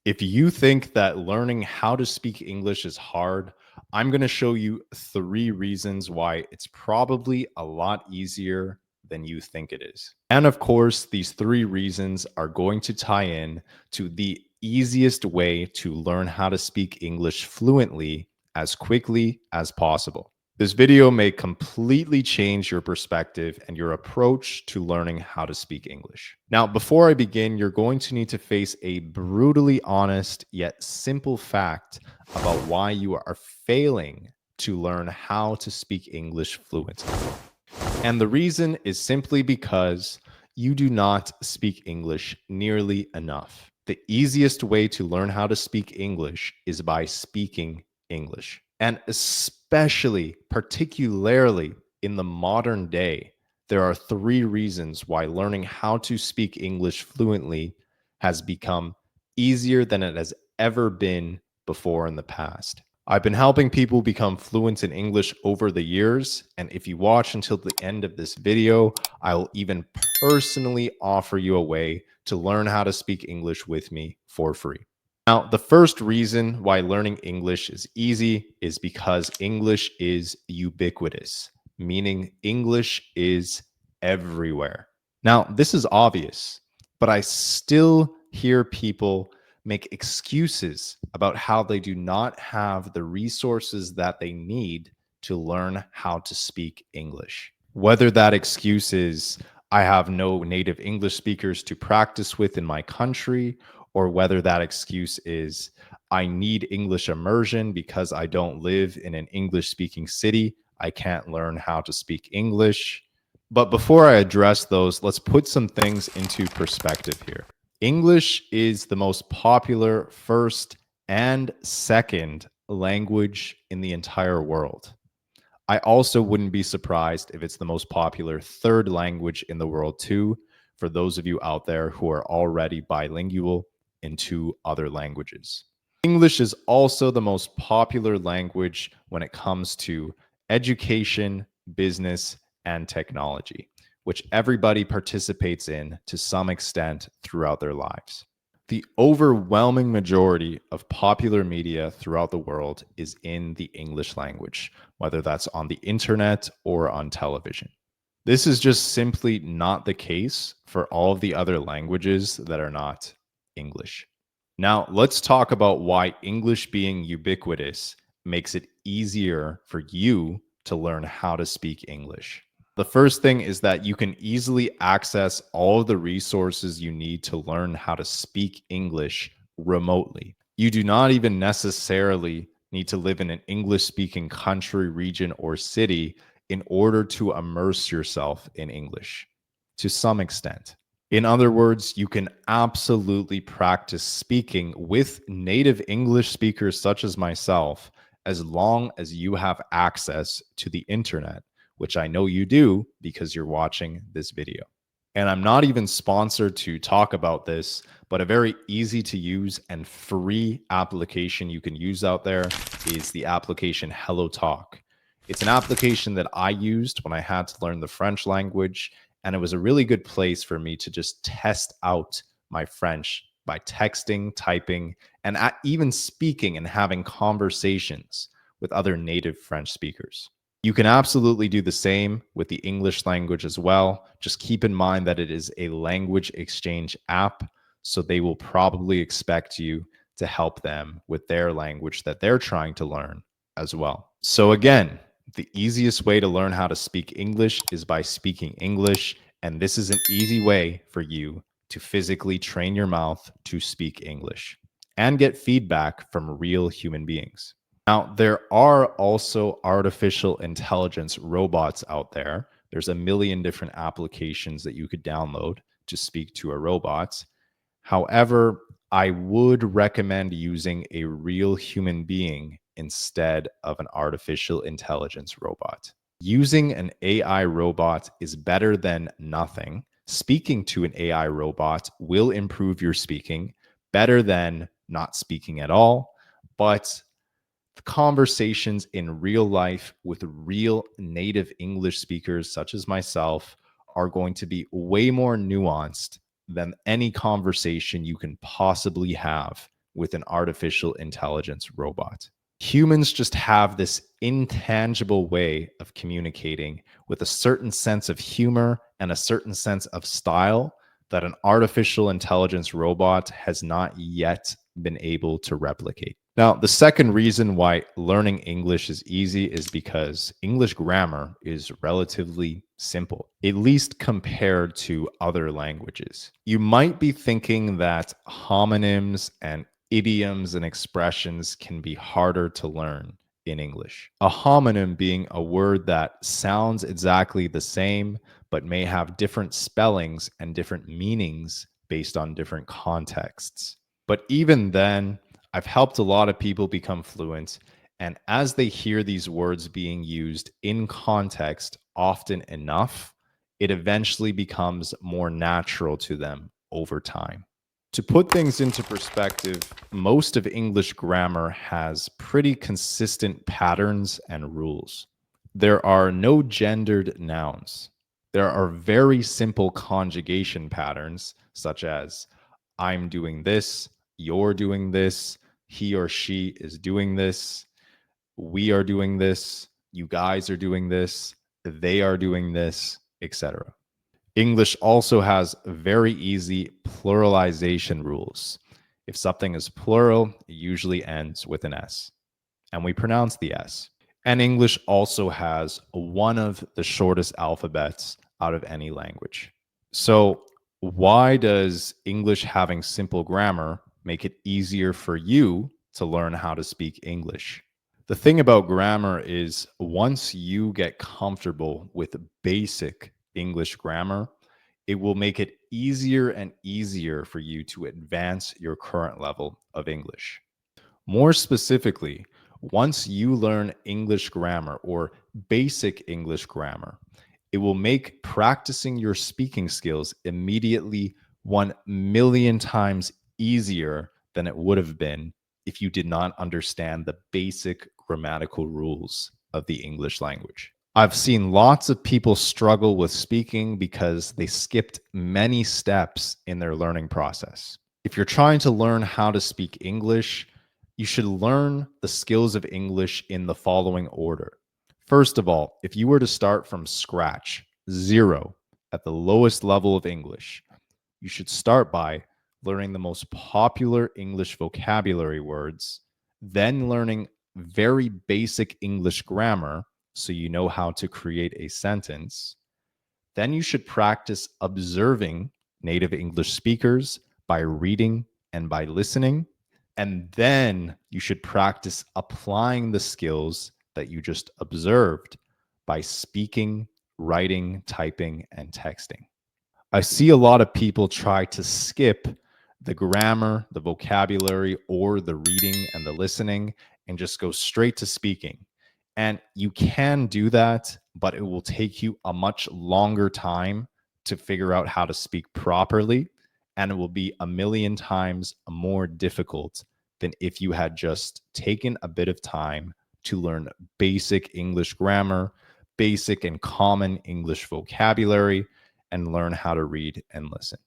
If you think that learning how to speak English is hard, I'm going to show you 3 reasons why it's probably a lot easier than you think it is. And of course, these 3 reasons are going to tie in to the easiest way to learn how to speak English fluently as quickly as possible. This video may completely change your perspective and your approach to learning how to speak English. Now, before I begin, you're going to need to face a brutally honest yet simple fact about why you are failing to learn how to speak English fluently. And the reason is simply because you do not speak English nearly enough. The easiest way to learn how to speak English is by speaking English. And especially, particularly in the modern day, there are 3 reasons why learning how to speak English fluently has become easier than it has ever been before in the past. I've been helping people become fluent in English over the years, and if you watch until the end of this video, I'll even personally offer you a way to learn how to speak English with me for free. Now, the first reason why learning English is easy is because English is ubiquitous, meaning English is everywhere. Now, this is obvious, but I still hear people make excuses about how they do not have the resources that they need to learn how to speak English. Whether that excuse is, I have no native English speakers to practice with in my country, or whether that excuse is, I need English immersion because I don't live in an English-speaking city. I can't learn how to speak English. But before I address those, let's put some things into perspective here. English is the most popular first and second language in the entire world. I also wouldn't be surprised if it's the most popular third language in the world too, for those of you out there who are already bilingual in 2 other languages. English is also the most popular language when it comes to education, business, and technology, which everybody participates in to some extent throughout their lives. The overwhelming majority of popular media throughout the world is in the English language, whether that's on the internet or on television. This is just simply not the case for all of the other languages that are not English. Now, let's talk about why English being ubiquitous makes it easier for you to learn how to speak English. The first thing is that you can easily access all of the resources you need to learn how to speak English remotely. You do not even necessarily need to live in an English-speaking country, region, or city in order to immerse yourself in English to some extent. In other words, you can absolutely practice speaking with native English speakers such as myself as long as you have access to the internet, which I know you do because you're watching this video. And I'm not even sponsored to talk about this, but a very easy to use and free application you can use out there is the application HelloTalk. It's an application that I used when I had to learn the French language, and it was a really good place for me to just test out my French by texting, typing, and even speaking and having conversations with other native French speakers. You can absolutely do the same with the English language as well. Just keep in mind that it is a language exchange app, so they will probably expect you to help them with their language that they're trying to learn as well. So again, the easiest way to learn how to speak English is by speaking English, and this is an easy way for you to physically train your mouth to speak English and get feedback from real human beings. Now, there are also artificial intelligence robots out there. There's a million different applications that you could download to speak to a robot. However, I would recommend using a real human being instead of an artificial intelligence robot. Using an AI robot is better than nothing. Speaking to an AI robot will improve your speaking better than not speaking at all, but conversations in real life with real native English speakers, such as myself, are going to be way more nuanced than any conversation you can possibly have with an artificial intelligence robot. Humans just have this intangible way of communicating with a certain sense of humor and a certain sense of style that an artificial intelligence robot has not yet been able to replicate. Now, the second reason why learning English is easy is because English grammar is relatively simple, at least compared to other languages. You might be thinking that homonyms and idioms and expressions can be harder to learn in English. A homonym being a word that sounds exactly the same, but may have different spellings and different meanings based on different contexts. But even then, I've helped a lot of people become fluent, and as they hear these words being used in context often enough, it eventually becomes more natural to them over time. To put things into perspective, most of English grammar has pretty consistent patterns and rules. There are no gendered nouns. There are very simple conjugation patterns, such as I'm doing this, you're doing this, he or she is doing this, we are doing this, you guys are doing this, they are doing this, etc. English also has very easy pluralization rules. If something is plural, it usually ends with an S, and we pronounce the S. And English also has one of the shortest alphabets out of any language. So, why does English having simple grammar make it easier for you to learn how to speak English? The thing about grammar is once you get comfortable with basic English grammar, it will make it easier and easier for you to advance your current level of English. More specifically, once you learn English grammar or basic English grammar, it will make practicing your speaking skills immediately 1,000,000 times easier than it would have been if you did not understand the basic grammatical rules of the English language. I've seen lots of people struggle with speaking because they skipped many steps in their learning process. If you're trying to learn how to speak English, you should learn the skills of English in the following order. First of all, if you were to start from scratch, zero, at the lowest level of English, you should start by learning the most popular English vocabulary words, then learning very basic English grammar so you know how to create a sentence. Then you should practice observing native English speakers by reading and by listening. And then you should practice applying the skills that you just observed by speaking, writing, typing, and texting. I see a lot of people try to skip the grammar, the vocabulary, or the reading and the listening and just go straight to speaking. And you can do that, but it will take you a much longer time to figure out how to speak properly. And it will be 1,000,000 times more difficult than if you had just taken a bit of time to learn basic English grammar, basic and common English vocabulary, and learn how to read and listen.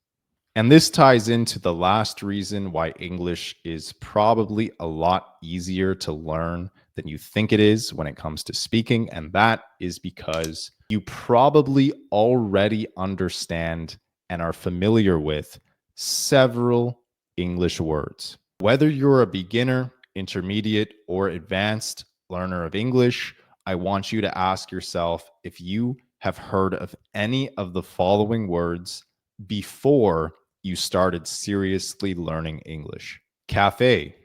And this ties into the last reason why English is probably a lot easier to learn than you think it is when it comes to speaking. And that is because you probably already understand and are familiar with several English words. Whether you're a beginner, intermediate, or advanced learner of English, I want you to ask yourself if you have heard of any of the following words before you started seriously learning English: cafe,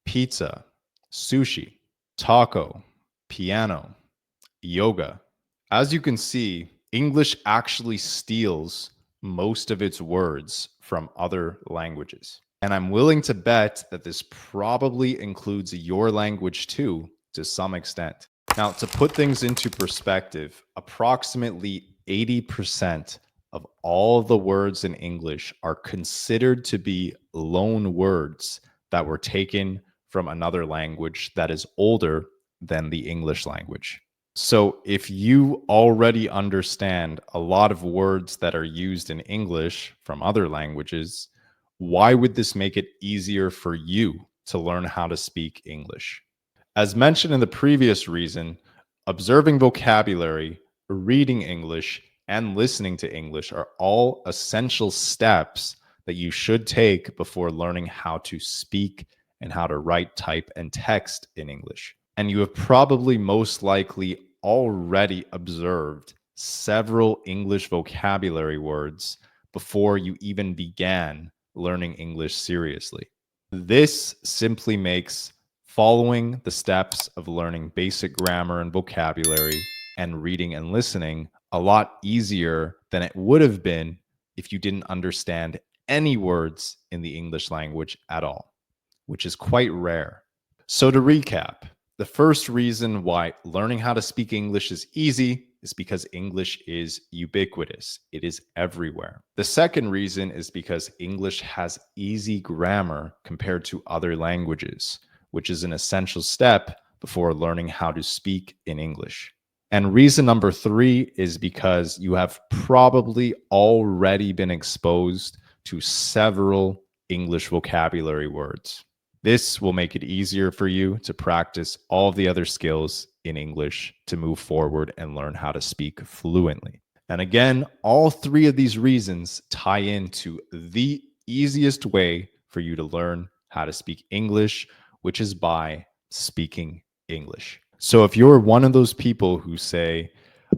pizza, sushi, taco, piano, yoga. As you can see, English actually steals most of its words from other languages. And I'm willing to bet that this probably includes your language too, to some extent. Now, to put things into perspective, approximately 80% of all the words in English are considered to be loan words that were taken from another language that is older than the English language. So, if you already understand a lot of words that are used in English from other languages, why would this make it easier for you to learn how to speak English. As mentioned in the previous reason, observing vocabulary, reading English, and listening to English are all essential steps that you should take before learning how to speak and how to write, type, and text in English. And you have probably most likely already observed several English vocabulary words before you even began learning English seriously. This simply makes following the steps of learning basic grammar and vocabulary and reading and listening a lot easier than it would have been if you didn't understand any words in the English language at all, which is quite rare. So, to recap, the first reason why learning how to speak English is easy is because English is ubiquitous. It is everywhere. The second reason is because English has easy grammar compared to other languages, which is an essential step before learning how to speak in English. And reason number three is because you have probably already been exposed to several English vocabulary words. This will make it easier for you to practice all of the other skills in English to move forward and learn how to speak fluently. And again, all three of these reasons tie into the easiest way for you to learn how to speak English, which is by speaking English. So if you're one of those people who say,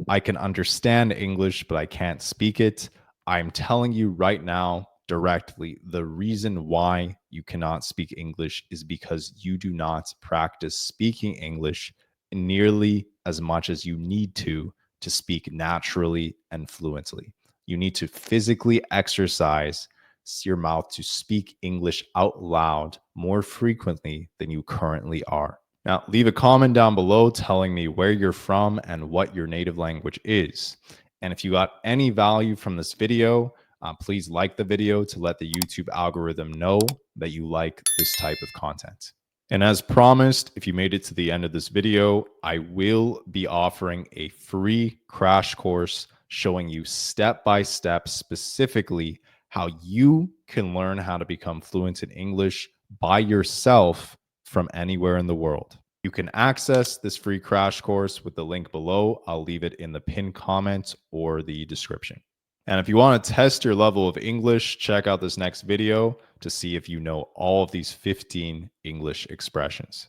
I can understand English, but I can't speak it, I'm telling you right now, directly, the reason why you cannot speak English is because you do not practice speaking English nearly as much as you need to speak naturally and fluently. You need to physically exercise your mouth to speak English out loud more frequently than you currently are. Now, leave a comment down below telling me where you're from and what your native language is. And if you got any value from this video, please like the video to let the YouTube algorithm know that you like this type of content. And as promised, if you made it to the end of this video, I will be offering a free crash course showing you step by step specifically how you can learn how to become fluent in English by yourself from anywhere in the world. You can access this free crash course with the link below. I'll leave it in the pinned comment or the description. And if you want to test your level of English, check out this next video to see if you know all of these 15 English expressions.